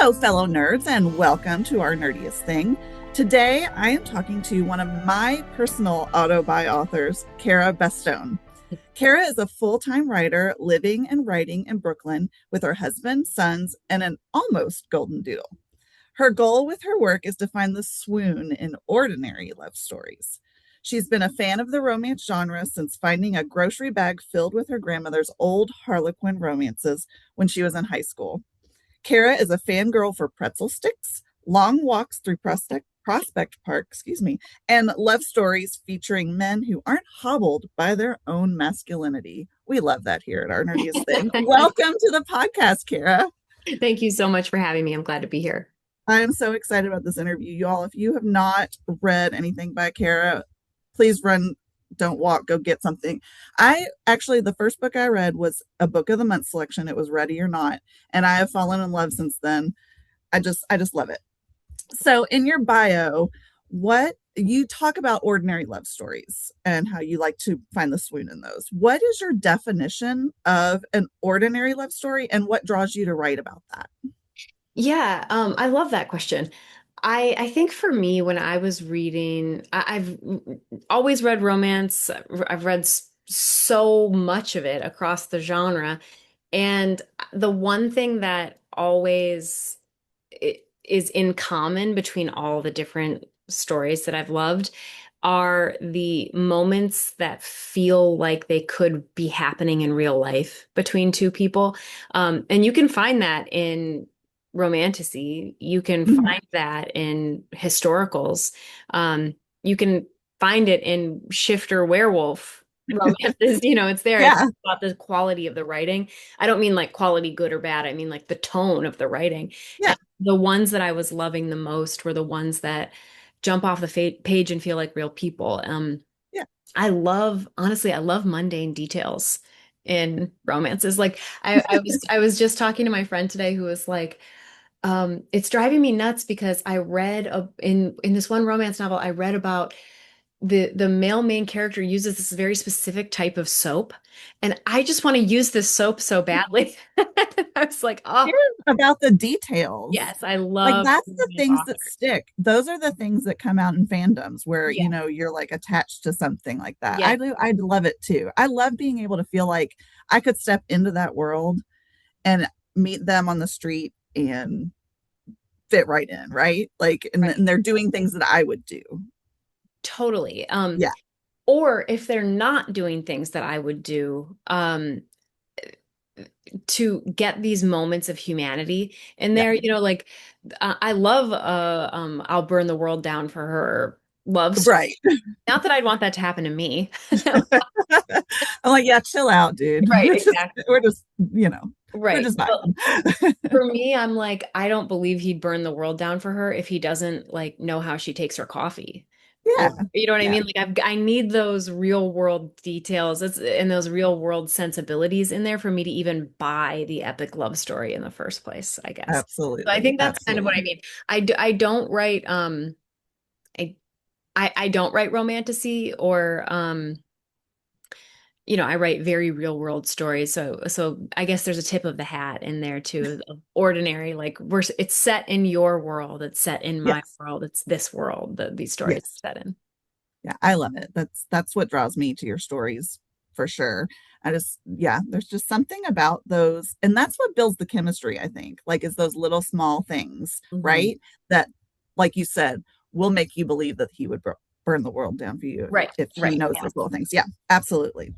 Hello, fellow nerds, and welcome to Our Nerdiest Thing. Today, I am talking to one of my personal auto-buy authors, Cara Bastone. Cara is a full-time writer living and writing in Brooklyn with her husband, sons, and an almost golden doodle. Her goal with her work is to find the swoon in ordinary love stories. She's been a fan of the romance genre since finding a grocery bag filled with her grandmother's old Harlequin romances when she was in high school. Cara is a fangirl for pretzel sticks, long walks through Prospect Park, and love stories featuring men who aren't hobbled by their own masculinity. We love that here at Our Nerdiest Thing. Welcome to the podcast, Cara. Thank you so much for having me. I'm glad to be here. I am so excited about this interview, y'all. If you have not read anything by Cara, please run, don't walk, go get something. The first book I read was a book of the month selection. It was Ready or Not, and I have fallen in love since then. I just love it. So in your bio, what you talk about ordinary love stories and how you like to find the swoon in those. What is your definition of an ordinary love story, and what draws you to write about that? Yeah, I love that question. I think for me, when I was reading, I've always read romance. I've read so much of it across the genre. And the one thing that always is in common between all the different stories that I've loved are the moments that feel like they could be happening in real life between two people. And you can find that in romanticy. You can Mhm. find that in historicals. You can find it in shifter werewolf romances. It's there. I think Yeah, about the quality of the writing. I don't mean like quality good or bad. I mean like the tone of the writing. yeah, And the ones that I was loving the most were the ones that jump off the page and feel like real people. yeah. Honestly, I love mundane details in romances. Like I was just talking to my friend today who was like, it's driving me nuts because I read in this one romance novel, I read about the male main character uses this very specific type of soap, and I just want to use this soap so badly. I was like, oh, Care about the details. yes, I Like love that's the romance things that authors. stick. Those are the things that come out in fandoms where, Yeah. you're like attached to something like that. Yeah. I love it too. I love being able to feel like I could step into that world and meet them on the street and fit right in, right? Like, and they're doing things that I would do. Totally. Yeah. Or if they're not doing things that I would do, to get these moments of humanity in Yeah. there, like I love I'll burn the world down for her love story. Right. Not that I'd want that to happen to me. I'm like, yeah, chill out, dude. Right, We're just, we're right. just But vibing. for me, I'm like, I don't believe he'd burn the world down for her if he doesn't like know how she takes her coffee. Or, Yeah. you know what I Yeah. mean? Like I need those real world details and those real world sensibilities in there for me to even buy the epic love story in the first place, I guess. So I Absolutely. think that's kind of what I Absolutely. mean. I don't write I I don't write romantasy or I write very real world stories. So I guess there's a tip of the hat in there too, of ordinary, like it's set in your world, it's set in my Yes. world, it's this world that these stories Yes. are set in. Yeah, I love it. That's what draws me to your stories for sure. Yeah, there's just something about those, and that's what builds the chemistry, I think. Like, is those little small things, Mhm. right? That, like you said, will make you believe that he would burn the world down for you Right, if he right. knows those little things. Yeah, absolutely.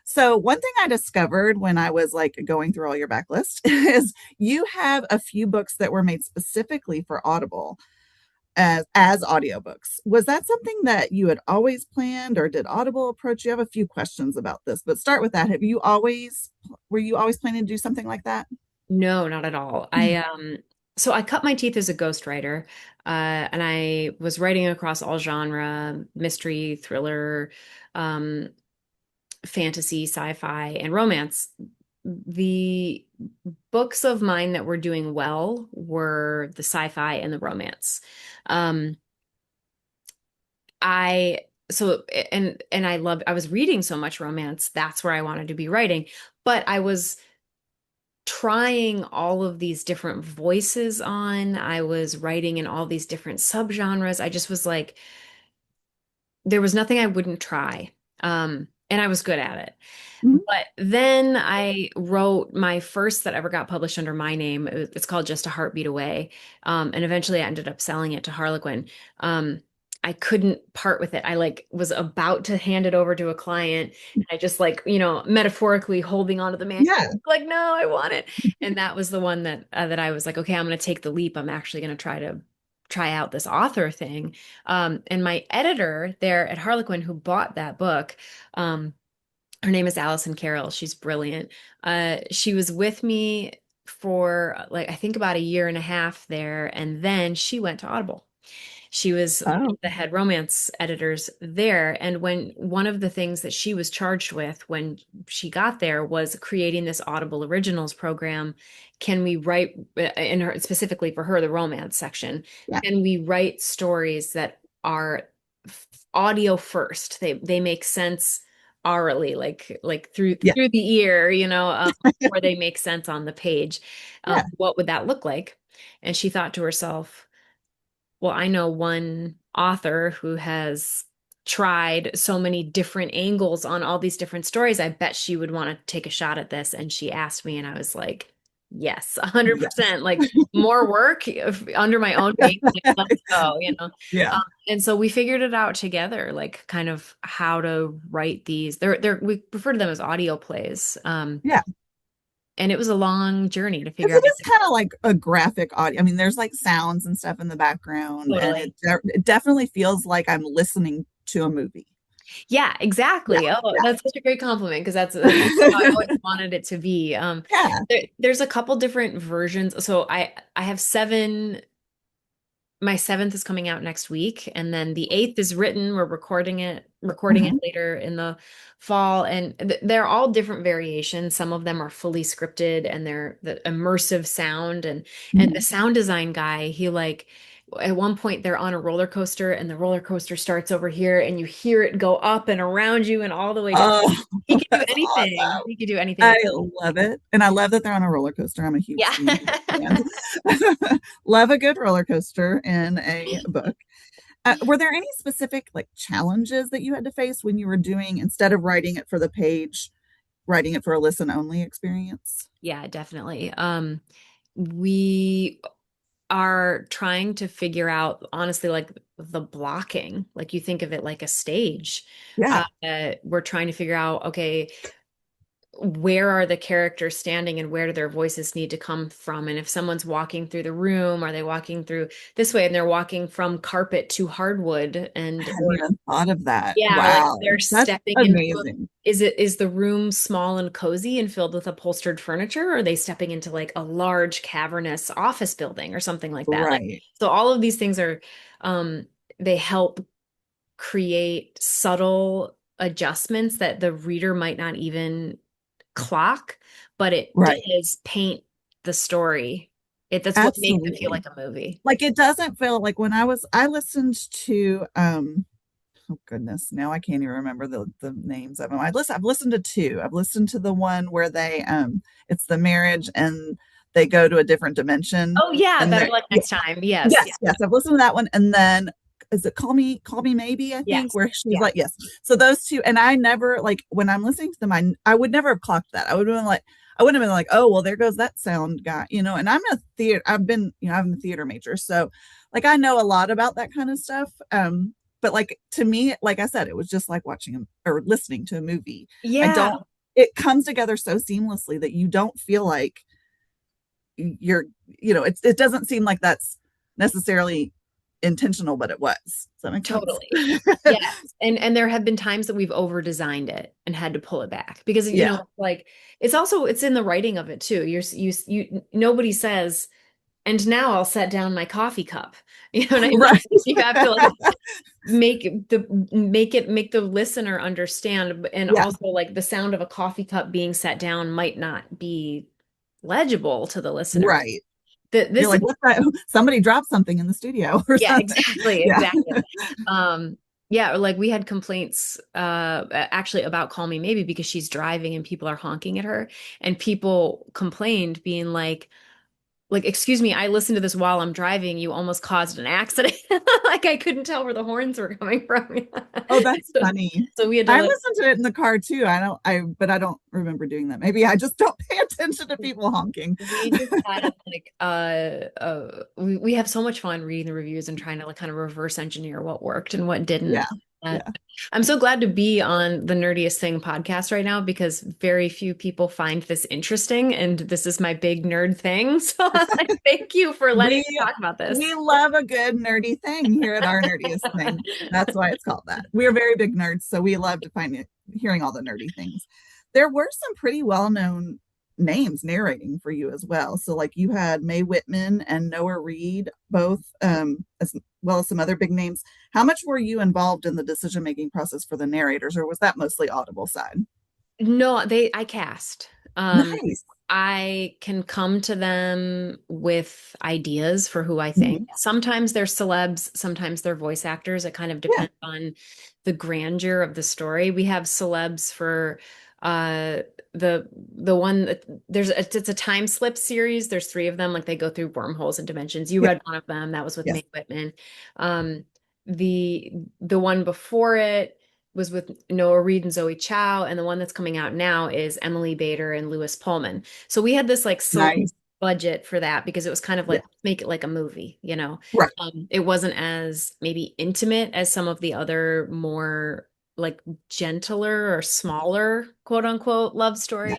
So one thing I discovered when I was like going through all your backlist is you have a few books that were made specifically for Audible as audiobooks. Was that something that you had always planned, or did Audible approach you? I have a few questions about this, but start with that. Were you always planning to do something like that? No, not at all. So I cut my teeth as a ghostwriter, and I was writing across all genre, mystery, thriller, um, fantasy, sci-fi, and romance. The books of mine that were doing well were the sci-fi and the romance. Um, I so and I was reading so much romance, that's where I wanted to be writing, but I was trying all of these different voices on. I was writing in all these different subgenres. I just was like, there was nothing I wouldn't try. And I was good at it. Mhm. But then I wrote my first that ever got published under my name. It's called Just a Heartbeat Away. And eventually I ended up selling it to Harlequin. I couldn't part with it. I like was about to hand it over to a client and I just like, metaphorically holding onto the manuscript, Yeah. like, no, I want it. And that was the one that I was like, okay, I'm going to take the leap. I'm actually going to try out this author thing. And my editor there at Harlequin who bought that book, her name is Allison Carroll. She's brilliant. She was with me for like I think about a year and a half there, and then she went to Audible. She was one Oh, of the head romance editors there. And when one of the things that she was charged with when she got there was creating this Audible Originals program. Can we write in her specifically for her, the romance section? yeah. Can we write stories that are audio first? They make sense orally, like through Yeah. through the ear, or they make sense on the page. Yeah. What would that look like? And she thought to herself, well, I know one author who has tried so many different angles on all these different stories. I bet she would want to take a shot at this. And she asked me, and I was like, yes, Yes. 100%. Like more work under my own name. Like, let's go. Yeah. And so we figured it out together, like kind of how to write these. We refer to them as audio plays. Yeah. And it was a long journey to Because figure out it is kind of like a graphic audio. I mean, there's like sounds and stuff in the background, and totally. it definitely feels like I'm listening to a movie. Yeah, Yeah. exactly. Oh, Yeah. that's such a great compliment because that's how I always wanted it to be. Yeah. There's a couple different versions. So I have seven. My seventh is coming out next week, and then the eighth is written. We're recording it Mhm. later in the fall, and they're all different variations. Some of them are fully scripted, and they're the immersive sound, and the Mhm. sound design guy, he like at one point they're on a roller coaster, and the roller coaster starts over here, and you hear it go up and around you, and all the way down. Oh, He could do that's anything. awesome. He could do anything I with. love it. And I love that they're on a roller coaster. I'm a huge Yeah. Stephen King fan. Love a good roller coaster in a book. Were there any specific like challenges that you had to face when you were doing, instead of writing it for the page, writing it for a listen only experience? Yeah, definitely. We are trying to figure out, honestly, like the blocking. Like you think of it like a stage. Yeah. We're trying to figure out, okay, where are the characters standing and where do their voices need to come from? And if someone's walking through the room, are they walking through this way and they're walking from carpet to hardwood I and hadn't or even thought of that. yeah, or like Wow. they're That's stepping into amazing. is the room small and cozy and filled with upholstered furniture, or are they stepping into like a large cavernous office building or something like that? Like Right. so all of these things are um they help create subtle adjustments that the reader might not even clock, but it Right. does paint the story. That's what makes it feel Absolutely. like a movie. Like it doesn't feel like when I listened to oh goodness, now I can't even remember the names of them. I've listened to two. I've listened to the one where they it's the marriage and they go to a different dimension Oh yeah, and Better they're Luck yeah, Next Time. Yes, yes, yeah, yes. I've listened to that one. And then is it Call Me Maybe, I think, yes, where she's yeah. like, yes. So those two, and I never like when I'm listening to them, I would never have clocked that. I wouldn't have been like, oh well, there goes that sound guy, and I'm a theater major. So like I know a lot about that kind of stuff. But like to me, like I said, it was just like watching or listening to a movie. I Yeah, don't it comes together so seamlessly that you don't feel like you're it doesn't seem like that's necessarily intentional, but it was. Does that make sense? totally. Yes. And there have been times that we've over designed it and had to pull it back because Yeah. like it's in the writing of it too. Nobody says, and now I'll set down my coffee cup. You know what I mean? Right. You have to like make the listener understand, and Yeah. also like the sound of a coffee cup being set down might not be legible to the listener. Right. You're This is like, what's that? Somebody dropped something in the studio or yeah, something. exactly, Yeah. exactly. Um, Yeah, or like we had complaints actually about Call Me Maybe because she's driving and people are honking at her, and people complained being like, excuse me, I listened to this while I'm driving. You almost caused an accident. Like I couldn't tell where the horns were coming from. Oh, that's So, funny. so we had to I like listen to it in the car too. But I don't remember doing that. Maybe I just don't pay attention to people honking. we just had like we have so much fun reading the reviews and trying to like kind of reverse engineer what worked and what didn't. Yeah. Uh, Yeah. I'm so glad to be on the Nerdiest Thing podcast right now because very few people find this interesting, and this is my big nerd thing. So I'm like, thank you for letting We me talk about this. we love a good nerdy thing here at Our Nerdiest Thing. That's why it's called that. We are very big nerds, so we love to find it, hearing all the nerdy things. There were some pretty well-known names narrating for you as well. So like you had Mae Whitman and Noah Reed, both as well as some other big names. How much were you involved in the decision-making process for the narrators, or was that mostly Audible side? No, I cast. Nice. I can come to them with ideas for who I think. Mhm. Sometimes they're celebs, sometimes they're voice actors. It kind of Yeah, depends on the grandeur of the story. We have celebs for uh the one that it's a time slip series. There's three of them, like they go through wormholes and dimensions. You yeah, read one of them, that was with yes. Mae Whitman. Um the the one before it was with Noah Reed and Zoe Chow, and the one that's coming out now is Emily Bader and Lewis Pullman. So we had this like select Nice. budget for that because it was kind of Yeah. like make it like a movie, you know. Right. It wasn't as maybe intimate as some of the other more like gentler or smaller quote unquote love Yeah. stories.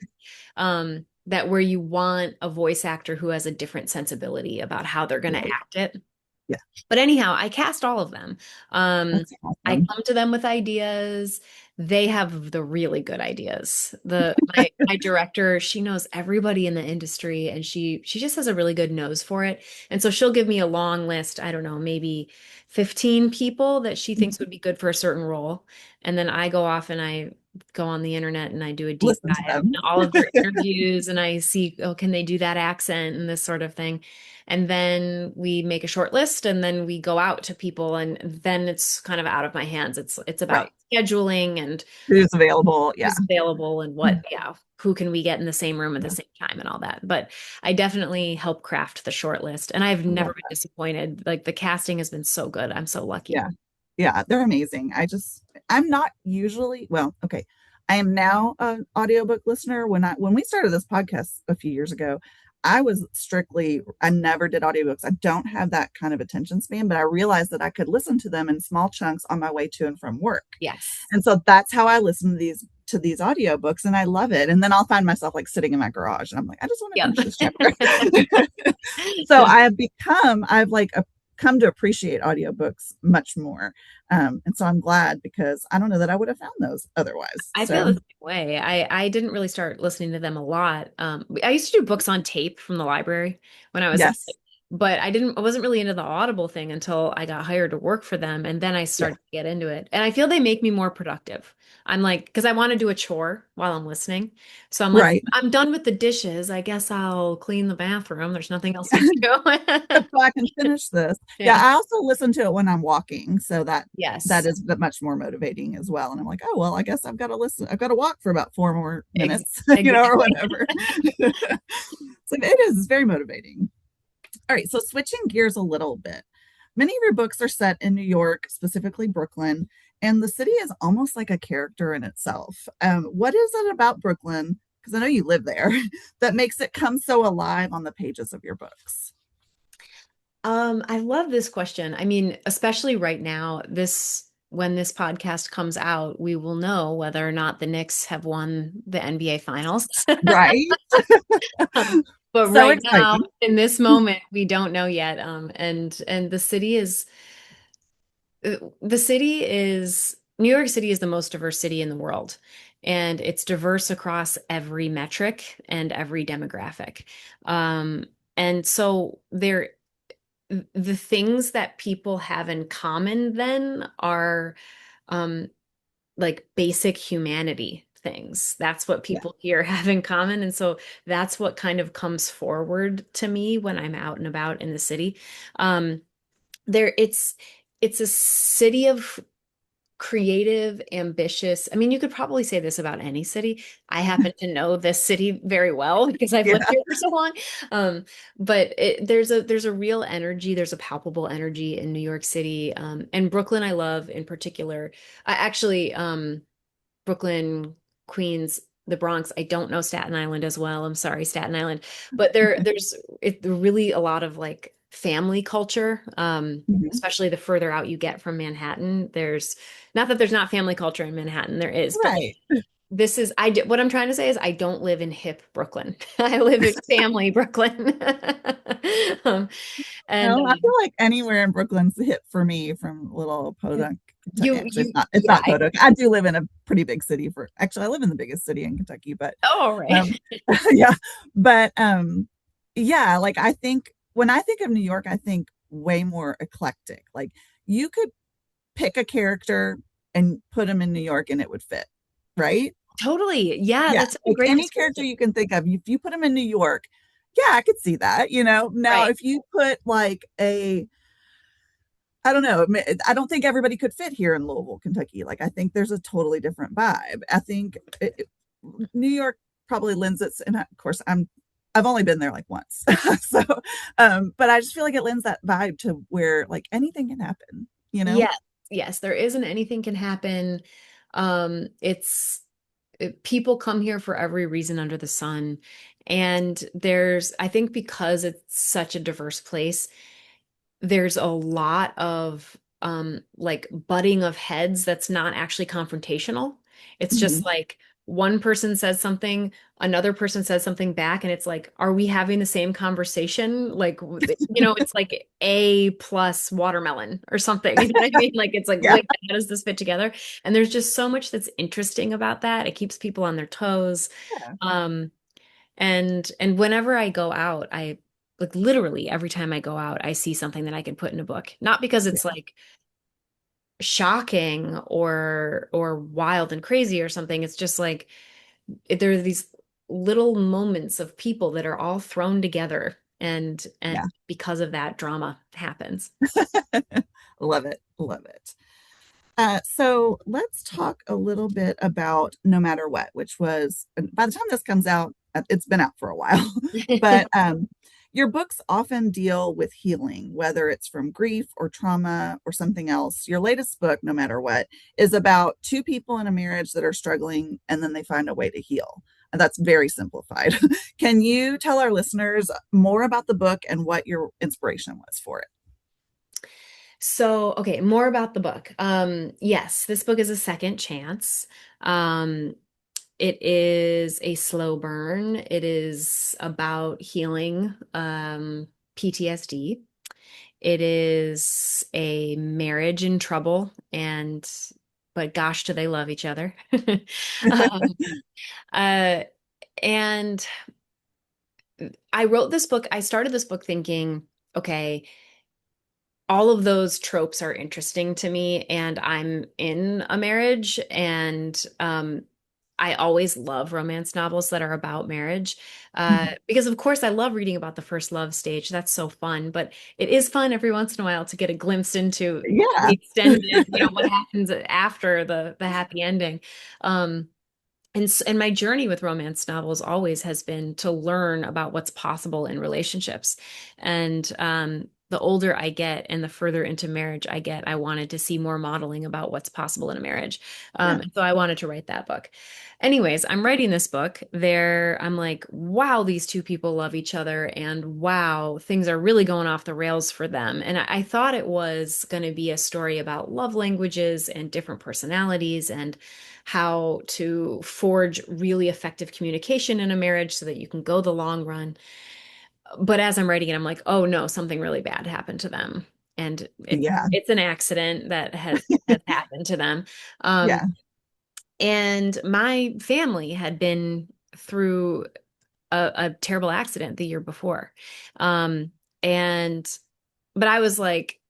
That where you want a voice actor who has a different sensibility about how they're going to Right. act it. Yeah. But anyhow, I cast all of them. Um, That's I awesome. come to them with ideas. They have the really good ideas. My director, she knows everybody in the industry and she just has a really good nose for it. And so she'll give me a long list, I don't know, maybe 15 people that she thinks would be good for a certain role. And then I go off and I go on the internet and I do a deep Listen to dive them. in all of their interviews and I see, oh, can they do that accent and this sort of thing. And then we make a short list and then we go out to people and then it's kind of out of my hands. It's Right. about scheduling and Who's available? Yeah. who's available and what, yeah, who can we get in the same room at the Yeah. same time and all that. But I definitely help craft the short list and I've I never love been that. disappointed. Like the casting has been so good. I'm so lucky. Yeah. Yeah. They're amazing. I'm not usually, well, okay. I am now an audiobook listener. When we started this podcast a few years ago, I never did audiobooks. I don't have that kind of attention span, but I realized that I could listen to them in small chunks on my way to and from work. Yes. And so that's how I listen to these audiobooks and I love it. And then I'll find myself like sitting in my garage and I'm like, I just want to Yep. finish this chapter. So I've like come to appreciate audiobooks much more. And so I'm glad because I don't know that I would have found those otherwise. I feel So the same way. I didn't really start listening to them a lot. I used to do books on tape from the library when I was a kid, yes, but I wasn't really into the Audible thing until I got hired to work for them, and then I yeah, started to get into it. And I feel they make me more productive. I'm like, because I want to do a chore while I'm listening. So I'm like, right. I'm done with the dishes. I guess I'll clean the bathroom. There's nothing else to do. So I can finish this. Yeah, Yeah. I also listen to it when I'm walking, so that Yes. is much more motivating as well. And I'm like, oh well, I guess I've got to listen. I've got to walk for about 4 more minutes, or Exactly. whatever. So it is it's very motivating. All right, so switching gears a little bit. Many of your books are set in New York, specifically Brooklyn, and the city is almost like a character in itself. What is it about Brooklyn? Because I know you live there, that makes it come so alive on the pages of your books. I love this question. I mean, especially right now, when this podcast comes out, we will know whether or not the Knicks have won the NBA Finals. Right? But So right now, exciting. in this moment, we don't know yet. And the city is New York City is the most diverse city in the world, and it's diverse across every metric and every demographic. And so the things that people have in common then are um like basic humanity things. That's what Yeah, people here have in common. And so that's what kind of comes forward to me when I'm out and about in the city. Um there it's a city of creative, ambitious. I mean, you could probably say this about any city. I happen to know this city very well because I've lived Yeah. here for so long. Um, but there's a real energy, there's a palpable energy in New York City. And Brooklyn I love in particular. I actually Brooklyn, Queens, the Bronx. I don't know Staten Island as well. I'm sorry, Staten Island. But there's really a lot of like family culture, Mhm. especially the further out you get from Manhattan. There's not that there's not family culture in Manhattan, there is, but like Right. this is what I'm trying to say is I don't live in hip Brooklyn. I live in family Brooklyn. Um, and No, I feel like anywhere in Brooklyn's a hit for me from little Podunk, Kentucky. Actually, it's yeah, not Podunk. I do live in a pretty big city for, actually, I live in the biggest city in Kentucky, but all right. um, yeah, but yeah, like I think when I think of New York, I think way more eclectic. Like you could pick a character and put them in New York and it would fit, right? Totally. Yeah, Yeah, that's a like great any character description. you can think of, if you put them in New York, yeah, I could see that, you know. Now, Right. if you put like a, I don't know, I don't think everybody could fit here in Louisville, Kentucky. Like, I think there's a totally different vibe. I think New York probably lends its, and of course, I've only been there like once, so, but I just feel like it lends that vibe to where like anything can happen, you know? Yes, yes, there isn't anything can happen. It's people come here for every reason under the sun. And I think because it's such a diverse place, there's a lot of like butting of heads that's not actually confrontational. It's just Mhm. like one person says something, another person says something back, and it's like, are we having the same conversation? Like, it's like A plus watermelon or something. You know what I mean? Like, it's like, Yeah, wait, how does this fit together? And there's just so much that's interesting about that. It keeps people on their toes. yeah, Um, and whenever I go out, I like literally every time I go out, I see something that I can put in a book. Not because it's yeah, like shocking or wild and crazy or something. It's just like there are these little moments of people that are all thrown together and yeah. because of that drama happens. Love it, love it. So let's talk a little bit about No Matter What, which was, by the time this comes out, it's been out for a while, but your books often deal with healing, whether it's from grief or trauma or something else. Your latest book, No Matter What, is about two people in a marriage that are struggling and then they find a way to heal. And that's very simplified. Can you tell our listeners more about the book and what your inspiration was for it? So, okay, more about the book. Yes, this book is a second chance. Um, It is a slow burn. It is about healing PTSD. It is a marriage in trouble, and but gosh, do they love each other. Um, uh, and I wrote this book, I started this book thinking, okay, all of those tropes are interesting to me, and I'm in a marriage, and I always love romance novels that are about marriage, because of course I love reading about the first love stage. That's so fun, but it is fun every once in a while to get a glimpse into the Yeah, extended, what happens after the happy ending. Um, and my journey with romance novels always has been to learn about what's possible in relationships. And the older I get and the further into marriage I get, I wanted to see more modeling about what's possible in a marriage. yeah, And so I wanted to write that book. Anyways, I'm writing this book. I'm like, wow, these two people love each other, and wow, things are really going off the rails for them. And I thought it was going to be a story about love languages and different personalities and how to forge really effective communication in a marriage so that you can go the long run. But as I'm writing it, I'm like, oh no, something really bad happened to them. And yeah, it's an accident that has happened to them. Um, yeah. and my family had been through a terrible accident the year before. Um, and but I was like,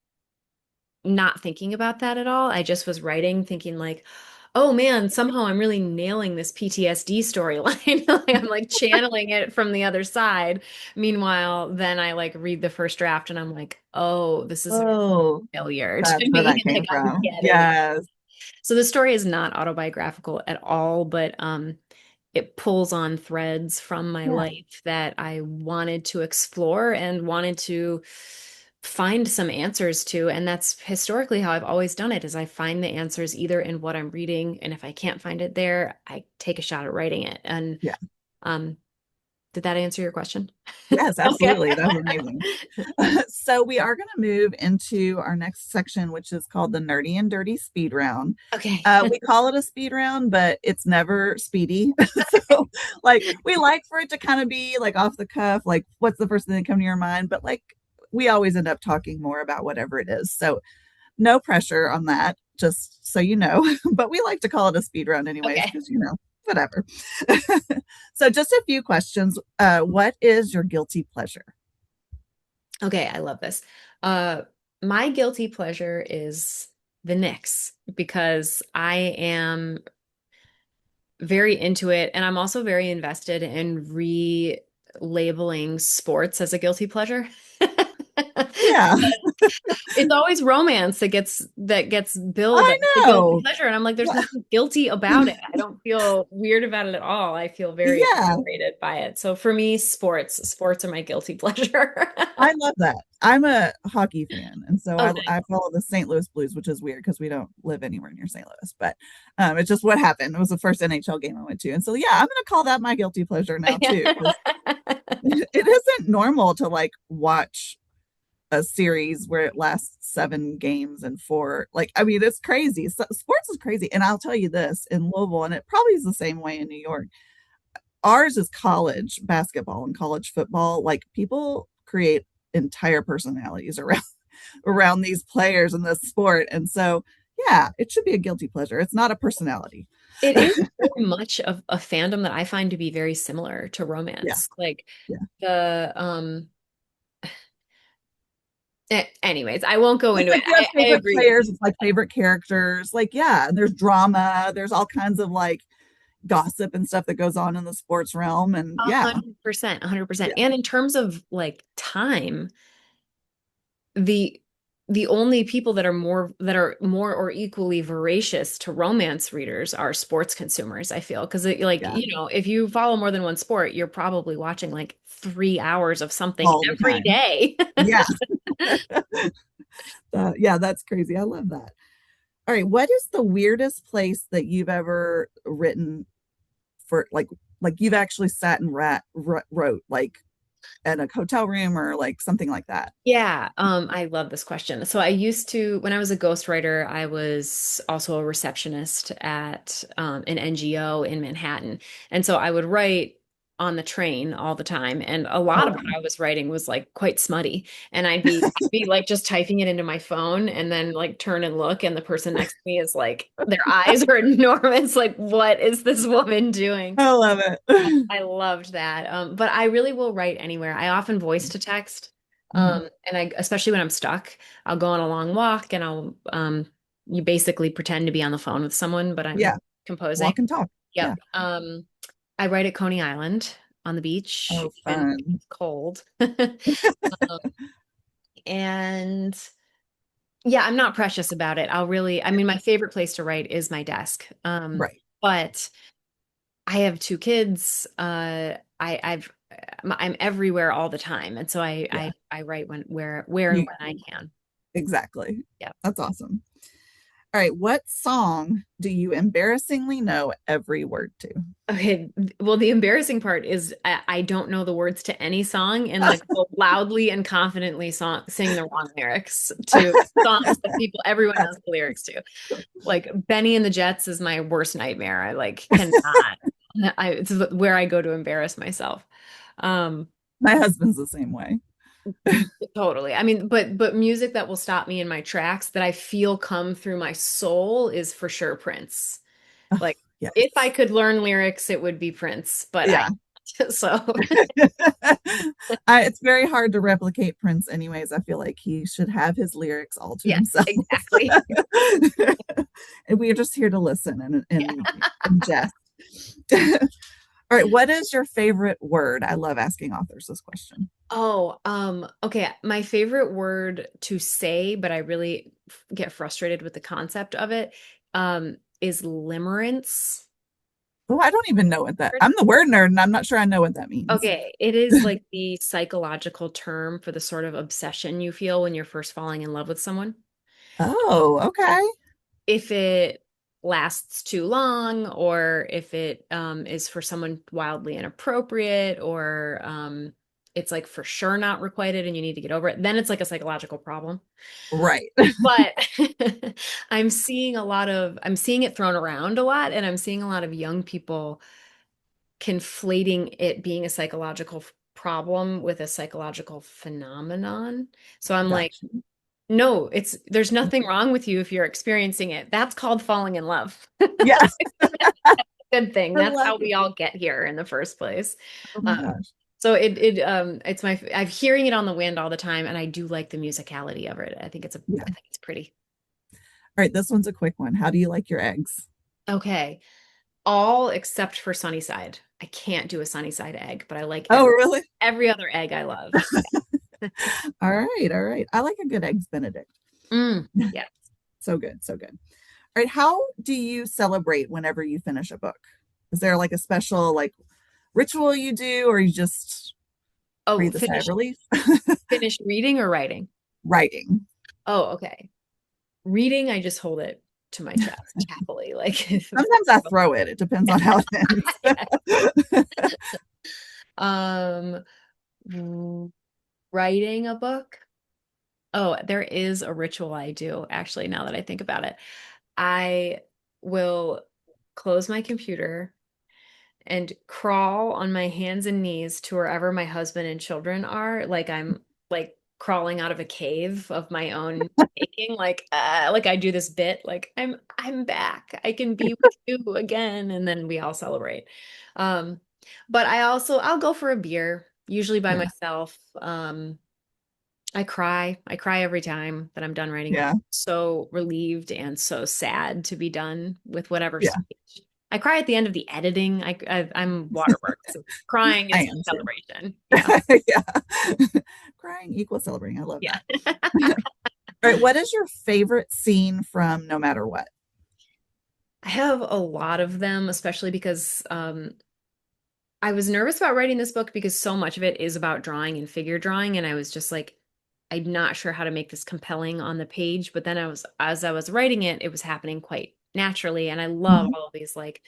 not thinking about that at all. I just was writing, thinking like, oh man, somehow I'm really nailing this PTSD storyline. Like, I'm like channeling it from the other side. Meanwhile, then I like read the first draft and I'm like, oh, this is a Oh, failure that's to where me. that Like came I'm from. getting it. Yes. So the story is not autobiographical at all, but it pulls on threads from my Yeah. life that I wanted to explore and wanted to find some answers to. And that's historically how I've always done it, is I find the answers either in what I'm reading, and if I can't find it there, I take a shot at writing it. And Yeah. um, did that answer your question? Yes, Okay. absolutely. That was amazing. So we are going to move into our next section, which is called the Nerdy and Dirty Speed Round. Okay. We call it a speed round, but it's never speedy. So, like, we like for it to kind of be like off the cuff, like, what's the first thing that come to your mind? But like, we always end up talking more about whatever it is. So, no pressure on that, just so you know. But we like to call it a speed round, anyways, Okay. because whatever. So, just a few questions. What is your guilty pleasure? Okay, I love this. Uh, my guilty pleasure is the Knicks because I am very into it, and I'm also very invested in relabeling sports as a guilty pleasure. Yeah, It's always romance that gets billed I as a guilty know. pleasure, and I'm like, there's Well, nothing guilty about it. I don't feel weird about it at all. I feel very yeah, liberated by it. So for me, sports are my guilty pleasure. I love that. I'm a hockey fan, and so Oh, I nice. follow the St. Louis Blues, which is weird because we don't live anywhere near St. Louis. But it's just what happened. It was the first NHL game I went to, and so yeah, I'm gonna call that my guilty pleasure now too, because it isn't normal to like watch a series where it lasts 7 games and four. Like, I mean, it's crazy. So, sports is crazy, and I'll tell you this: in Louisville, and it probably is the same way in New York. Ours is college basketball and college football. Like, people create entire personalities around around these players in this sport, and so yeah, it should be a guilty pleasure. It's not a personality. It is very much of a fandom that I find to be very similar to Yeah, romance. Like yeah. the anyways, I won't go It's into it. like you have I favorite agree with players. you. It's like favorite characters. Like, yeah, there's drama. There's all kinds of like gossip and stuff that goes on in the sports realm. And yeah, 100%, 100%. yeah, And in terms of like time, the the only people that are more or equally voracious to romance readers are sports consumers, I feel. Because like, yeah, if you follow more than one sport, you're probably watching like 3 hours of something all the every time. day. Yeah, yeah, that's crazy. I love that. All right, what is the weirdest place that you've ever written for like you've actually sat and wrote like at a hotel room or like something like that? Yeah, I love this question. So I used to, when I was a ghostwriter, I was also a receptionist at an NGO in Manhattan. And so I would write on the train all the time. And a lot Oh, of what I was writing was like quite smutty. And I'd be like just typing it into my phone and then like turn and look, and the person next to me is like, their eyes are enormous. Like, what is this woman doing? I love it. I loved that. But I really will write anywhere. I often voice to text. Mhm. And especially when I'm stuck, I'll go on a long walk and you basically pretend to be on the phone with someone, but I'm Yeah, composing. walk and talk. Yeah. Yep. I write at Coney Island on the beach, Oh, even if fun. it's cold. And yeah, I'm not precious about it. I mean, my favorite place to write is my desk. Right. But I have 2 kids. I'm everywhere all the time, and so I Yeah. I, I write where and You when I can. exactly. Yeah. That's awesome. All right, what song do you embarrassingly know every word to? Okay. Well, the embarrassing part is I don't know the words to any song, and like will loudly and confidently sing the wrong lyrics to songs that everyone knows That's the lyrics to. Like Benny and the Jets is my worst nightmare. I like cannot. It's where I go to embarrass myself. Um, my husband's the same way. Totally. I mean, but music that will stop me in my tracks that I feel come through my soul is for sure Prince. Oh, Like if I yes. could learn lyrics, it would be Prince, but I Yeah. so It's very hard to replicate Prince anyways. I feel like he should have his lyrics all to yes, himself. exactly. And we are just here to listen and Yeah. ingest. All right, what is your favorite word? I love asking authors this question. Oh, okay. My favorite word to say, but I really get frustrated with the concept of it, is limerence. Oh, I don't even know what that. I'm the word nerd, and I'm not sure I know what that means. Okay, it is like the psychological term for the sort of obsession you feel when you're first falling in love with someone. Oh, okay. If it lasts too long, or if it is for someone wildly inappropriate, or it's like for sure not requited and you need to get over it, then it's like a psychological problem. Right. But I'm seeing it thrown around a lot, and I'm seeing a lot of young people conflating it being a psychological problem with a psychological phenomenon. So I'm like, Gotcha. no, there's nothing wrong with you if you're experiencing it. That's called falling in love. Yes. Good thing. I That's love how we it. all get here in the first place. Oh my Um, gosh. so it's I'm hearing it on the wind all the time, and I do like the musicality of it. Yeah. I think it's pretty. All right, this one's a quick one. How do you like your eggs? Okay. All except for Sunnyside. I can't do a Sunnyside egg, but I like Oh, really? every other egg I love. All right, all right. I like a good eggs Benedict. Yeah. So good, so good. All right, how do you celebrate whenever you finish a book? Is there like a special like ritual you do, or you just Oh, breathe a sigh of relief? finish reading or writing? Writing. Oh, okay. Reading, I just hold it to my chest happily. Like Sometimes I throw it. It depends on how it ends. um writing a book. Oh, there is a ritual I do actually, now that I think about it. I will close my computer and crawl on my hands and knees to wherever my husband and children are, like I'm like crawling out of a cave of my own making, like I do this bit, like I'm back, I can be with you again, and then we all celebrate. um but I'll go for a beer, usually by Yeah, myself. I cry every time that I'm done writing a book. yeah, So relieved and so sad to be done with whatever yeah. stage. I cry at the end of the editing. I'm waterworks. So crying I is am too. celebration. Yeah. Yeah. Crying equals celebrating. I love Yeah. that. All right, what is your favorite scene from No Matter What? I have a lot of them, especially because I was nervous about writing this book because so much of it is about drawing and figure drawing. And I was just like, I'm not sure how to make this compelling on the page. But then as I was writing it, it was happening quite naturally. And I love Mhm. all of these like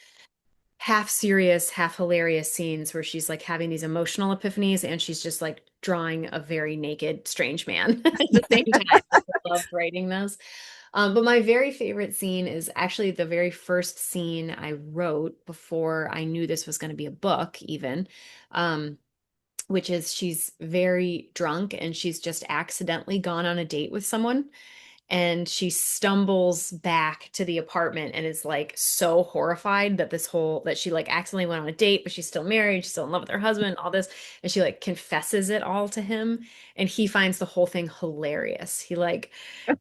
half serious, half hilarious scenes where she's like having these emotional epiphanies and she's just like drawing a very naked, strange man at the same time. I loved writing those. But my very favorite scene is actually the very first scene I wrote before I knew this was going to be a book, even, um, which is she's very drunk and she's just accidentally gone on a date with someone, and she stumbles back to the apartment and is like so horrified that that she like accidentally went on a date, but she's still married, she's still in love with her husband, all this, and she like confesses it all to him, and he finds the whole thing hilarious. He like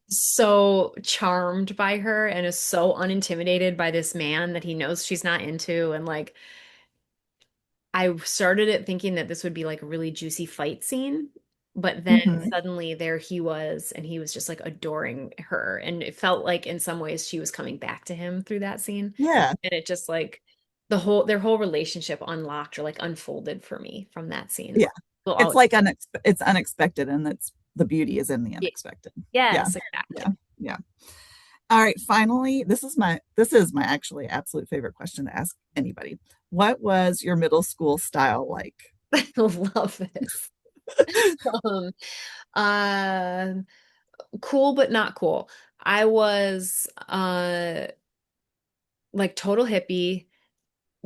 so charmed by her and is so unintimidated by this man that he knows she's not into, and like I started it thinking that this would be like a really juicy fight scene, but then Mhm. suddenly there he was, and he was just like adoring her. And it felt like in some ways she was coming back to him through that scene. Yeah, And it just like their whole relationship unlocked or like unfolded for me from that scene. yeah. Well, It's always, like it's unexpected, and it's the beauty is in the yeah, unexpected. Yeah, yes, yeah, exactly. yeah. All right, finally, this is my actually absolute favorite question to ask anybody. What was your middle school style like? I love this. Um, uh, cool, but not cool. I was like total hippie,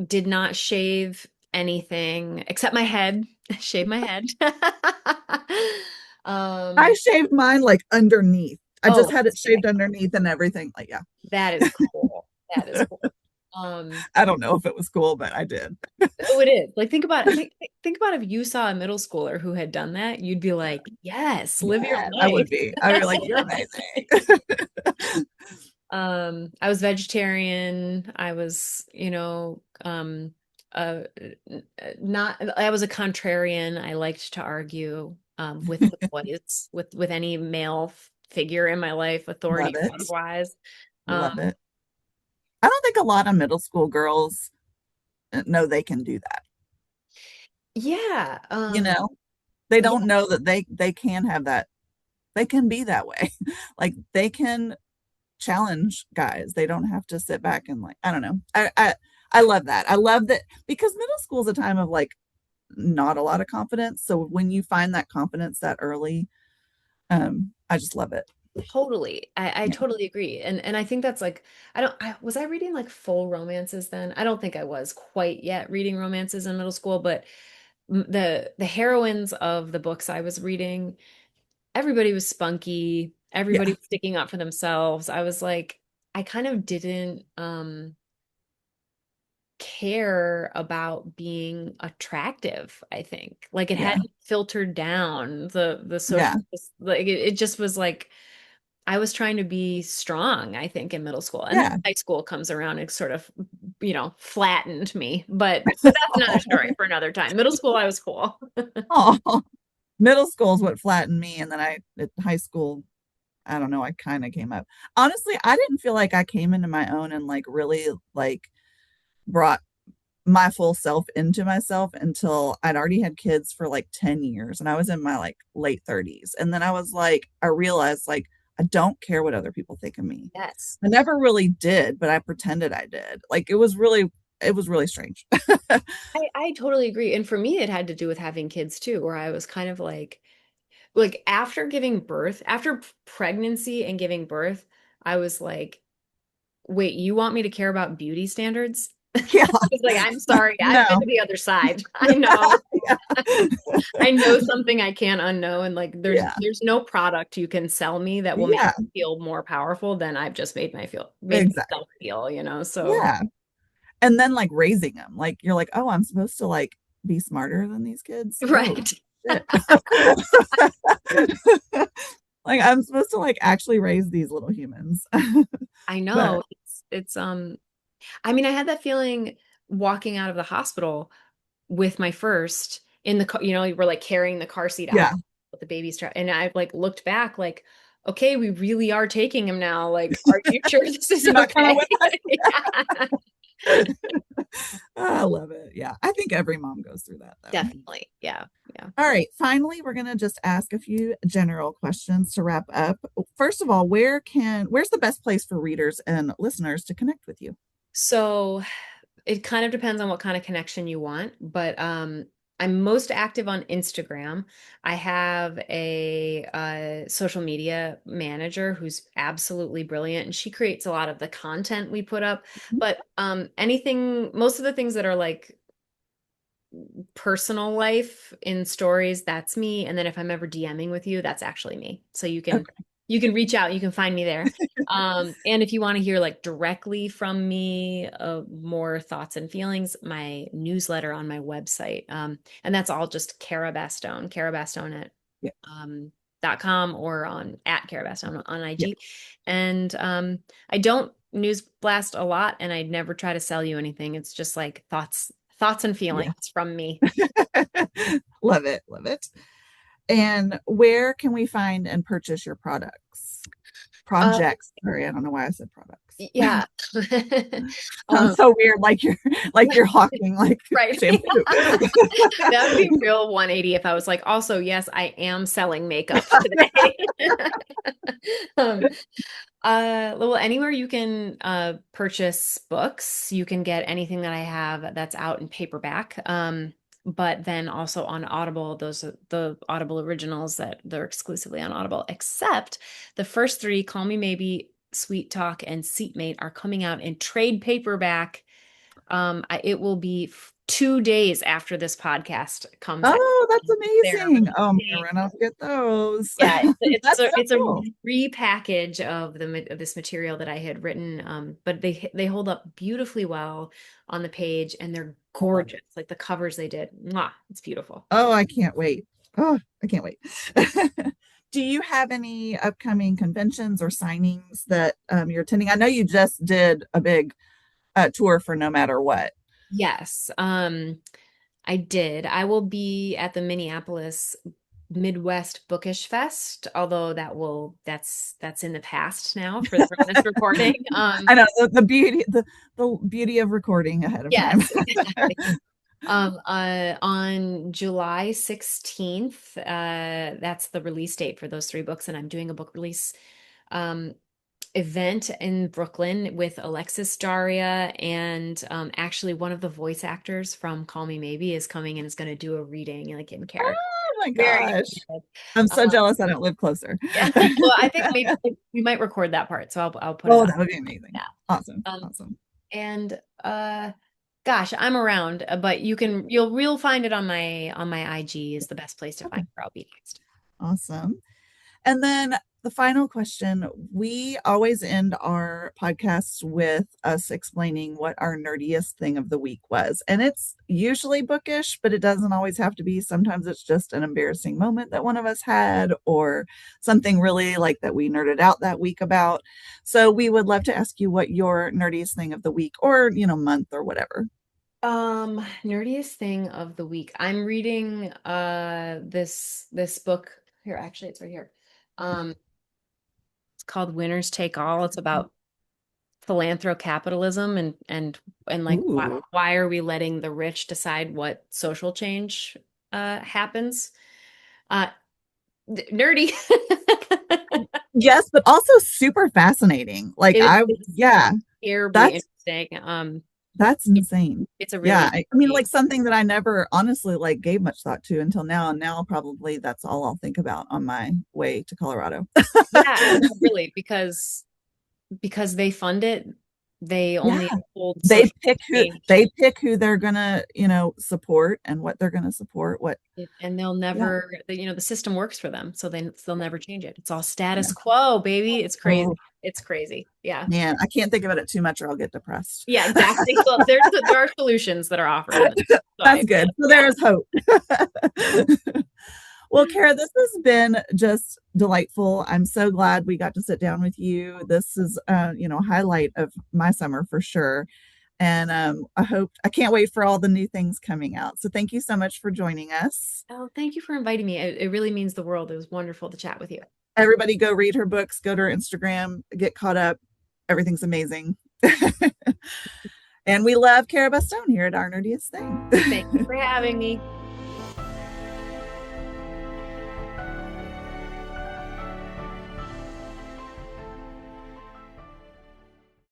did not shave anything except my head. Shave my head. I Um, shaved mine like underneath. I just oh, had it shaved underneath and everything. Like, yeah, that is cool. That is cool. I don't know if it was cool, but I did. Oh, it is. Like think about if you saw a middle schooler who had done that, you'd be like, yes, live your Yeah, I life. would be. I would be like, you're amazing. I was vegetarian. I was, uh, not, I was a contrarian. I liked to argue, with the boys, with any male figure in my life, authority Love or it. otherwise. Um, Love it. I don't think a lot of middle school girls know they can do that. Yeah. You know, they Yeah, don't know that they can have that. They can be that way. Like they can challenge guys. They don't have to sit back and like, I don't know. I love that. I love that because middle school is a time of like not a lot of confidence. So when you find that confidence that early, I just love it. totally. I Yeah. totally agree. And I think that's like, was I reading like full romances then? I don't think I was quite yet reading romances in middle school, but the heroines of the books I was reading, everybody was spunky, everybody Yeah. was sticking up for themselves. I was like, I kind of didn't care about being attractive, I think. Like it Yeah. hadn't filtered down the social, Yeah. like it just was like I was trying to be strong, I think, in middle school. And then Yeah. high school comes around and sort of, flattened me. But that's another story for another time. Middle school, I was cool. Oh, middle school is what flattened me. And then at high school, I don't know, I kind of came up. Honestly, I didn't feel like I came into my own and like really like brought my full self into myself until I'd already had kids for like 10 years and I was in my like late 30s. And then I was like, I realized like I don't care what other people think of me. Yes. I never really did, but I pretended I did. Like it was really strange. I totally agree. And for me, it had to do with having kids too, where I was kind of like after giving birth, after pregnancy and giving birth, I was like, wait, you want me to care about beauty standards? Yeah. It's like, I'm sorry, I've been No. to the other side. I know. Yeah. I know something I can't unknow, and like Yeah. there's no product you can sell me that will make Yeah. me feel more powerful than I've just made Exactly. myself feel, So Yeah. And then like raising them, like you're like, oh, I'm supposed to like be smarter than these kids. Oh right. shit. Like I'm supposed to like actually raise these little humans. I But know. It's I mean, I had that feeling walking out of the hospital with my first in the car, you were like carrying the car seat out yeah. with the baby strap. And I like looked back like, okay, we really are taking him now. Like, are you sure this is You're not coming okay? with us. Yeah, I love it. Yeah. I think every mom goes through that though. definitely. Yeah. Yeah. All right. Finally, we're gonna just ask a few general questions to wrap up. First of all, where's the best place for readers and listeners to connect with you? So it kind of depends on what kind of connection you want, but I'm most active on Instagram. I have a social media manager who's absolutely brilliant, and she creates a lot of the content we put up. But most of the things that are like personal life in stories, that's me. And then if I'm ever DMing with you, that's actually me. So Okay. you can reach out, you can find me there. And if you want to hear like directly from me, more thoughts and feelings, my newsletter on my website. And that's all just Cara Bastone at Yeah. .com or on at Cara Bastone on Yeah. IG. And I don't news blast a lot and I'd never try to sell you anything. It's just like thoughts and Yeah. feelings from me. Love it. Love it. And where can we find and purchase your products? Uh, Projects. Sorry, I don't know why I said products. yeah. Sounds um, so weird, like you're hawking like right. shampoo. That would be real 180 if I was like, also, yes, I am selling makeup today. um, well, anywhere you can purchase books, you can get anything that I have that's out in paperback. But then also on Audible, those are the Audible originals that they're exclusively on Audible, except the first three, Call Me Maybe, Sweet Talk, and Seatmate, are coming out in trade paperback. It will be 2 days after this podcast comes out. Oh, that's They're amazing. Oh, I'm gonna releasing run out and get those. yeah, That's so it's a cool. repackage of of this material that I had written, but they hold up beautifully well on the page, and they're I love it. gorgeous. Like the covers they did, mwah, it's beautiful. Oh, I can't wait. Oh, I can't wait. Do you have any upcoming conventions or signings that you're attending? I know you just did a big tour for No Matter What. Yes, I did. I will be at the Minneapolis Midwest Bookish Fest, although that's in the past now for this recording. I know the beauty of recording ahead of time. Yes, exactly. On July 16th, that's the release date for those three books, and I'm doing a book release um, event in Brooklyn with Alexis Daria, and actually one of the voice actors from Call Me Maybe is coming and is going to do a reading, like in character. Oh my Very gosh. excited. I'm so Um, jealous I don't live closer. yeah. Well, I think maybe we might record that part, so I'll put it Oh, up. that would be amazing. Yeah. Awesome. Um, Awesome. and gosh, I'm around, but you'll find it on my IG is the best place to Okay. find where I'll be next. Awesome. And then the final question, we always end our podcasts with us explaining what our nerdiest thing of the week was. And it's usually bookish, but it doesn't always have to be. Sometimes it's just an embarrassing moment that one of us had or something really like that we nerded out that week about. So we would love to ask you what your nerdiest thing of the week or, month or whatever. Nerdiest thing of the week. I'm reading this book here. Actually, it's right here. Um, it's called Winners Take All. It's about philanthrocapitalism and like Ooh. why are we letting the rich decide what social change happens? Uh, Nerdy. Yes, but also super fascinating. It's Yeah, terribly that's interesting. That's insane. It's a Yeah, really I mean, like something that I never honestly like gave much thought to until now. And now probably that's all I'll think about on my way to Colorado. yeah, really because they fund it, they Yeah, only hold social change, they pick who they're gonna, support and what they're gonna support. What? and they'll Yeah. never, the system works for them, so they'll never change it. It's all Yeah. status quo, baby. It's crazy. Oh It's crazy. Yeah. man, I can't think about it too much or I'll get depressed. Yeah, exactly. Well, there are solutions that are offered in this. So That's I good. So yeah. there is hope. Well, Kara, this has been just delightful. I'm so glad we got to sit down with you. This is, highlight of my summer for sure. And I can't wait for all the new things coming out. So thank you so much for joining us. Oh, thank you for inviting me. It really means the world. It was wonderful to chat with you. Everybody go read her books, go to her Instagram, get caught up. Everything's amazing. And we love Cara Bastone here at Our Nerdiest Thank you Thing. for having me.